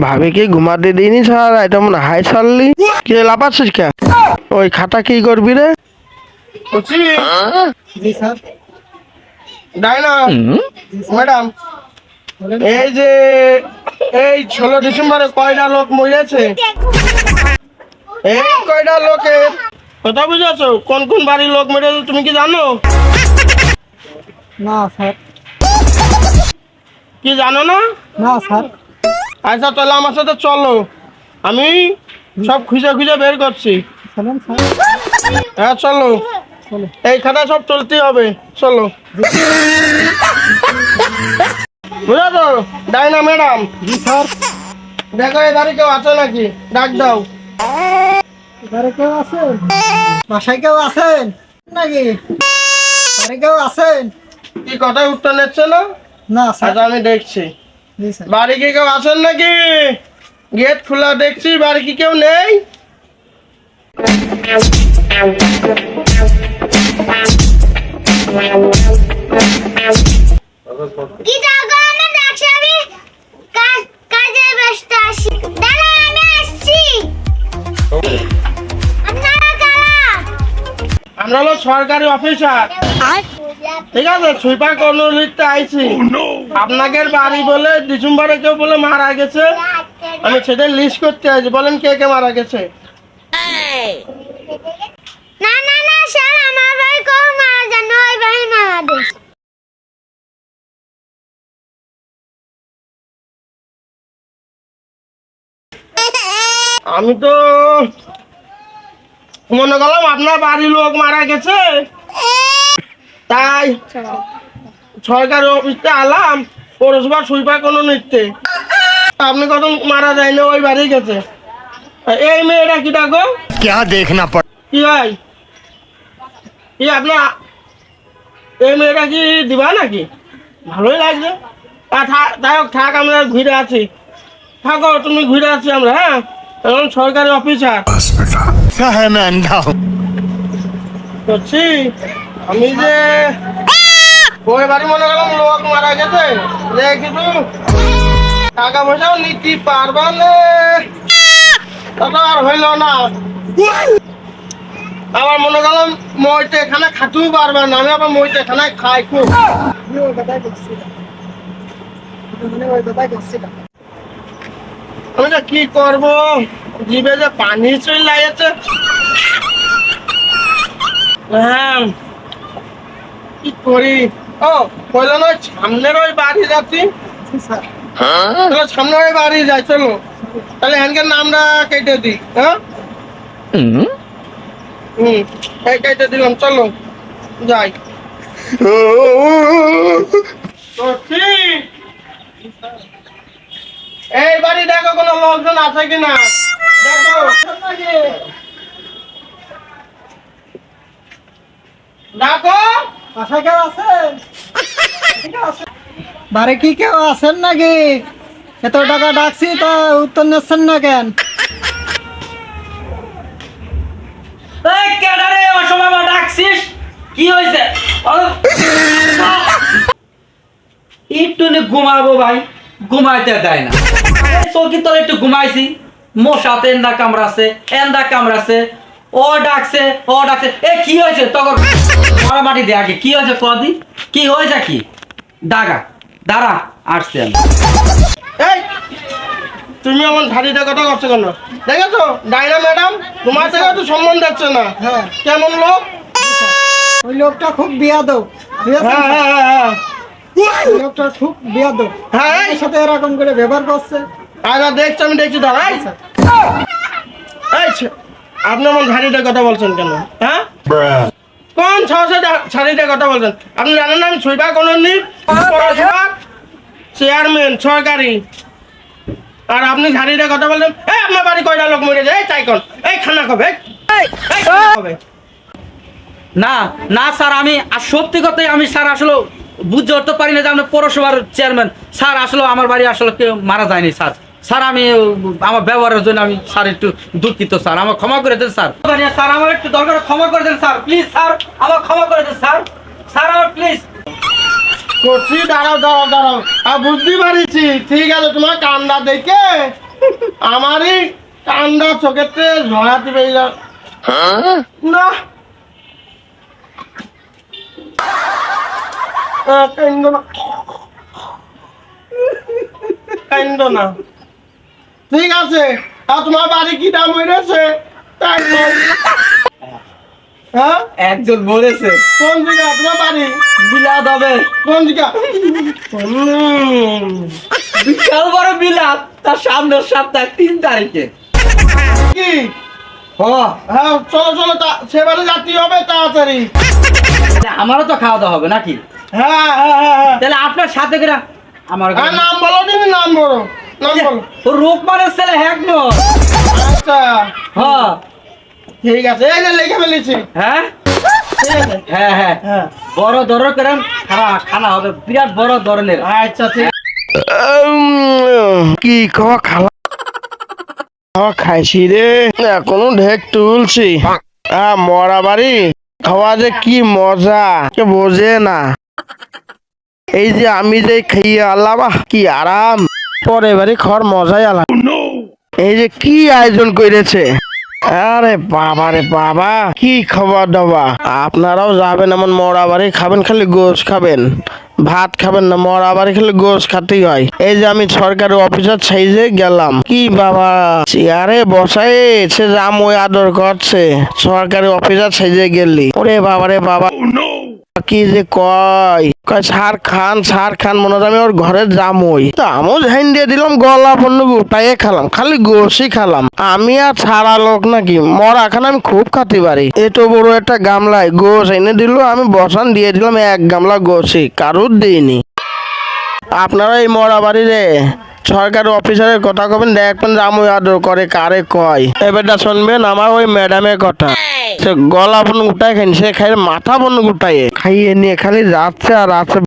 ভাবি কি ঘুমাতে দিইনি স্যার এটা মনে হাই ছাড়লি কে লাপাচ্ছিস কে ওই খাতা কি করবি রে বুঝছি জি স্যার। ডাইনা ম্যাডাম এই যে এই 16 ডিসেম্বরে কয়টা লোক মরেছে এই কয়টা লোকের কথা বুঝাছো কোন কোন বাড়ির লোক মরেছে তুমি কি জানো না স্যার। কি জানো না না স্যার। আচ্ছা তাহলে আমার সাথে চলো আমি সব খুঁজে খুঁজে বের করছি চলেন স্যার। হ্যাঁ চলো চলো। এই খাতা সব চলতে হবে চলো বুঝা তো ডাইনা ম্যাডাম জি স্যার। দেখো এই বাড়ি কেউ আছে নাকি ডাক দাও ঘরে কেউ আছেন? বাসায় কেউ আছেন নাকি? ঘরে কেউ আছেন? কি কথা উত্তর নিচ্ছে না না স্যার। আচ্ছা আমি দেখছি জি স্যার। বাড়ি কি কেউ আছেন নাকি গেট খোলা দেখছি বাড়ি কি কেউ নেই কি জায়গা না ডাকছি আমি কাজে ব্যস্ত আছি দাঁড়া আমি আসছি আপনারা কারা আমরা হলো সরকারি অফিসার ঠিক আছে সুইপার কর্মলিতে আইছি আপনাকে বাড়ি বলে ডিসেম্বরে কেউ বলে মারা গেছে আমি সেটা লিস্ট করতে আছি বলেন কে কে মারা গেছে না না না স্যার আমার ভাই কেউ মারা যান না ওই ভাই মারা গেছে আমি তো মনে করলাম আপনার বাড়ির লোক মারা গেছে তাই সরকারি অফিসে আলাম পৌরসভা সুইপার কোনো নিতে আপনি কত মারা যায়নি ওই বাড়ি গেছে এই মেয়েটা কি ডাকো क्या देखना पड़ কি হয় কি আপনার এই মেয়েটা কি দিবা নাকি ভালোই লাগছে যাই হোক থাক আমরা ঘুরে আছি থাকো তুমি ঘুরে আছি আমরা হ্যাঁ এখন সরকারি অফিসার क्या है मैं अंधा हूँ করছি আমি যে ওই বাড়ি মনে করলাম লোক মারা গেছে যে কিছু টাকা পয়সাও নিতে পারবা না তা তো আর হইল না আবার মনে করলাম মইতে এখানে খাতেও পারবে না আমি আবার মইতে এখানে খাই খুব আমি ওই কথাই করছিলাম। মানে ওই কথাই করছিলাম। আমি যে কি করব জিভে যে পানি চলে যাচ্ছে হ্যাঁ কি করি ও বললো না সামনের ওই বাড়ি যাচ্ছি জি স্যার। তাহলে সামনে ওই বাড়ি যাই চলো তাহলে হ্যানকে নামটা কেটে দিই হ্যাঁ এই কেটে দিলাম চলো যাই করছি এই বাড়ি দেখো কোনো লোকজন আছে কিনা দেখো দেখো বাসায় কেউ আছেন? বাড়ি কি কেউ আছেন নাকি? এত টাকা ডাকছি তা উত্তর নিচ্ছেন না কেন? এই কেডারে অসময় ডাকছিস কি হয়েছে একটু ঘুমাবো ভাই ঘুমাইতে দেয় না চৌকি তো একটু ঘুমাইছি মশাতে এন্দা কামড়াছে ও ডাকছে এ কি হয়েছে তখন মাটি দে আগে কি হয়েছে কদি কি হয়েছে কি দাঁড়া আসছে আমি এই তুমি আমার ধারিতে কথা করছো কেন দেখেছো ডাইনা ম্যাডাম তোমার থেকে তো সম্মান দিচ্ছে না হ্যাঁ। কেমন লোক ওই লোকটা খুব বেয়াদব। বুঝেছেন হ্যাঁ স্যার? হ্যাঁ হ্যাঁ ওই লোকটা খুব বেয়াদব। হ্যাঁ এর সাথে এরকম করে ব্যবহার করছে। আরে দেখছি আমি দেখছি দাঁড়াই এই আপনি আমার ধারিতে কথা বলছেন কেন হ্যাঁ কোন সাহসে ছাড়িতে কথা বলছেন আপনি জানেন না আমি সুইপার কোনো পড়াশোনা চেয়ারম্যান সরকারি আর আপনি ঝাড়িতে কথা বলছেন এই আপনার বাড়ি কয়টা লোক মরে যায় এই তাই কোন এই খানা খাবে এই খানা খাবে না না স্যার আমি আর সত্যি কথাই আমি স্যার আসলে বুঝতে উঠতে পারি না যে আপনি পৌরসভার চেয়ারম্যান স্যার আসলে আমার বাড়ি আসলে কেউ মারা যায়নি স্যার আমি আমার ব্যবহারের জন্য আমি স্যার একটু দুঃখিত স্যার আমার ক্ষমা করে দেন স্যার স্যার আমার একটু দরকার ক্ষমা করে দেন স্যার প্লিজ স্যার আমার ক্ষমা করে দেন স্যার আমার প্লিজ করছি দাঁড়াও আর বুঝতে পারিছি ঠিক আছে তোমার কান্দা দেখে আমারই কান্দা চোখেতে ঝরাতে পেয়ে যা না কান্দ না কান্দ না ঠিক আছে আর তোমার বাড়ি কি দাম হয়েছে তাই বল। হ্যাঁ একজন বলেছে কোন জায়গা তোমার বাড়ি বিলাত হবে, কোন জায়গা বিশাল বড় বিলাত, তার সামনের সপ্তাহ 3 তারিখে। কি ও হ্যাঁ চলো চলো সেবারে যাত্রী হবে তাড়াতাড়ি আমারও তো খাওয়া দাওয়া হবে নাকি? হ্যাঁ হ্যাঁ হ্যাঁ হ্যাঁ তাহলে আপনার সাথে করে আমার হ্যাঁ, নাম বলো তুমি নাম বলো নাম বলো রোকমানের ছেলে হ্যাক নো। আচ্ছা হ্যাঁ ঠিক আছে এই যে লিখে ফেলেছি হ্যাঁ ঠিক আছে হ্যাঁ হ্যাঁ হ্যাঁ বড় ধরনের করেন খানা হবে, বিরাট বড় ধরনের। আচ্ছা ঠিক কি খাওয়া খাওয়া খাওয়া খাইছি রে এখনো ঢেক তুলছি মরা বাড়ি খাওয়া যে কি মজা কে বোঝে না এই যে আমি যে খাইয়ে আল্লাহ কি আরাম পরে বাড়ি খাওয়ার মজাই আলাদা এই যে কি আয়োজন করেছে আরে বাবা রে বাবা কি খাবার দাবার আপনারাও যাবেন এমন মরা বাড়ি খাবেন খালি গোশ খাবেন ভাত খাবেন না মরা বাড়ি খালি গোশ খাতেই হয় এই যে আমি সরকারি অফিসার সাইজে গেলাম কি বাবা চেয়ারে বসাই সে জাম ওই আদর করছে সরকারি অফিসার সাইজে গেলি ওরে বাবা রে বাবা কি যে কয় সার খান মনে হয় আমি ওর ঘরে জামই তো আমিও ঝাইন দিয়ে দিলাম গলা পণ্য গোটাই খেলাম খালি গোশই খেলাম আমি আর ছাড়া লোক নাকি মরা খান আমি খুব খাতে পারি এত বড় একটা গামলায় গোশ এনে দিল আমি বসান দিয়ে দিলাম 1 গামলা গোশই কারুর দিইনি আপনারা এই মরা বাড়িরে সরকারি অফিসারের কথা কবেন দেখবেন জামই আদর করে কারে কয় এবারটা শুনবেন আমার ওই ম্যাডামের কথা সে গলা পণ্য গোটাই খাইনি সে খাই মাথা পণ্য গোটাই খাইয়ে নিয়ে খালি যাচ্ছে আর আছে